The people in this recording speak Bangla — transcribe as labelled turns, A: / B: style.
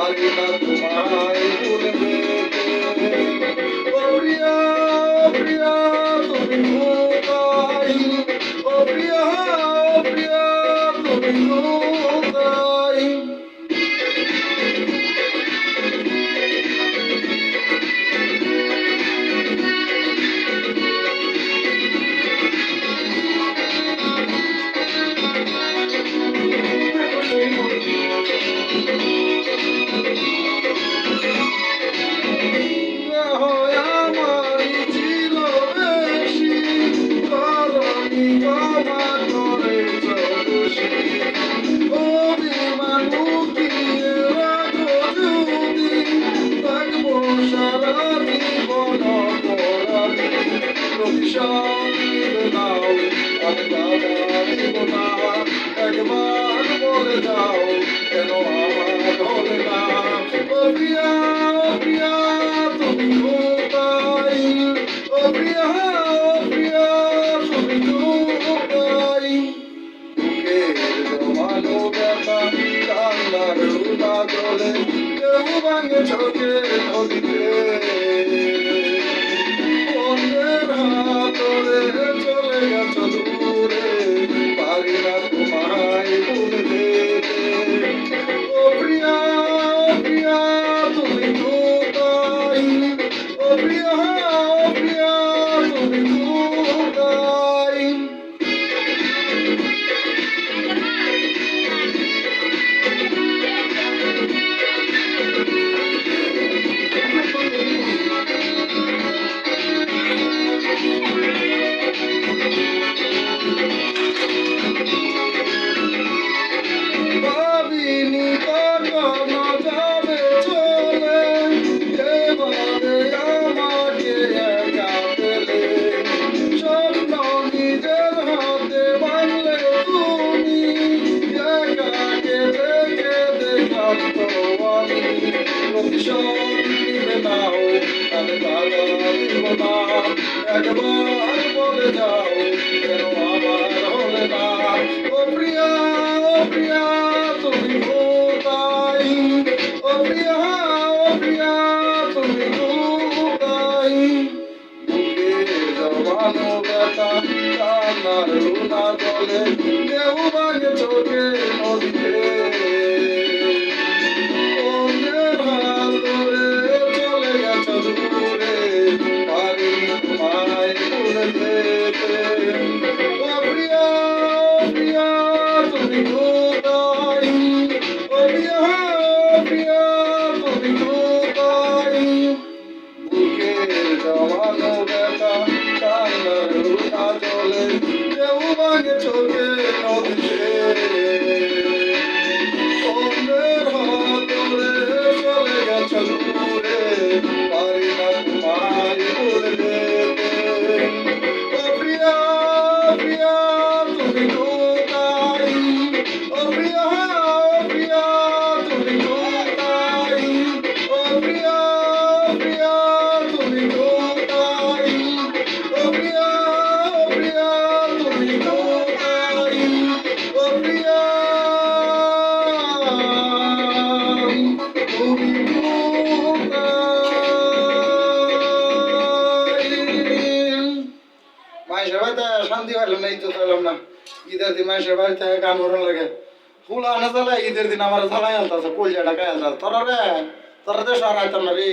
A: পারি না তোমায় ভুলে যেতে। ও প্রিয়া, প্রিয়া তুমি কোথায়? ও প্রিয়া, প্রিয়া তুমি কোথায়? দেহ আমারই ছিল বেশি, ধরণী ক্ষমা করেছ দোষী। অভিমান লুকিয়ে রাখো যদি, থাকবো সারা জীবন অপরাধী। প্রতিশোধ নিবে নাও, আমি বাধা দিব না। একবার বলে দাও, কেন আমার হলে না? ও প্রিয়া, প্রিয়া তুমি কোথায়? ও প্রিয়া, প্রিয়া তুমি কোথায়? বুকের জমানো ব্যথা, কান্নার রুনা জলে, কেউ ভাঙে চোখের নদীতে। অন্যের হাত ধরে চলে গেছ দূরে, পারি না তোমায় ভুলে যেতে। ও প্রিয়া, প্রিয়া তুমি কোথায়? ও প্রিয়া, প্রিয়া তুমি কোথায়? ভাবিনি কখনো যাবে চলে, এভাবে আমাকে একা ফেলে। স্বপ্ন নিজের হাতে ভাঙলে তুমি, একা কেঁদে কেঁদে ক্লান্ত আমি। প্রতিশোধ নিবে নাও, আমি বাধা দিব না। একবার বলে যাও, কেন আমার হলে না? ও প্রিয়া, ও প্রিয়া তুমি কোথায়? ও প্রিয়া, ও প্রিয়া তুমি কোথায়? বুকের জমানো ব্যথা, কান্নার রুনা জলে, কেউ ভাঙে চোখে নদীতে। অন্যের হাত ধরে চলে গেছ দূরে, পারিনি তোমায় ভুলে যেতে। ও প্রিয়া, প্রিয়া তুমি কোথায়? ও প্রিয়া, প্রিয়া তুমি কোথায়? বুকের জমানো ব্যথা, কান্নার রুনা জলে, কেউ ভাঙে চোখে নদীতে। অন্যের হাত ধরে চলে গেছ দূরে, পারি না তোমায় ভুলে যেতে। ও প্রিয়া, প্রিয়া তুমি কোথায়? ও প্রিয়া, প্রিয়া তুমি কোথায়? ও প্রিয়া, প্রিয়া তুমি কোথায়? ও প্রিয়া, প্রিয়া তুমি কোথায়? ও প্রিয়া তুমি কোথায়? মাইশের বাড়িতে শান্তি পাইলাম না, ঈদ তো পাইলাম না। ঈদের দিন মাইশের বাড়িতে গান ভরণ লাগে, ফুলা না চালায়। ঈদের দিন আমার চালাই আনতে আছে, কলজাটা গায়ে আনতে আছে। তোরা রে, তোরা দেশ আর আইতাম না রে।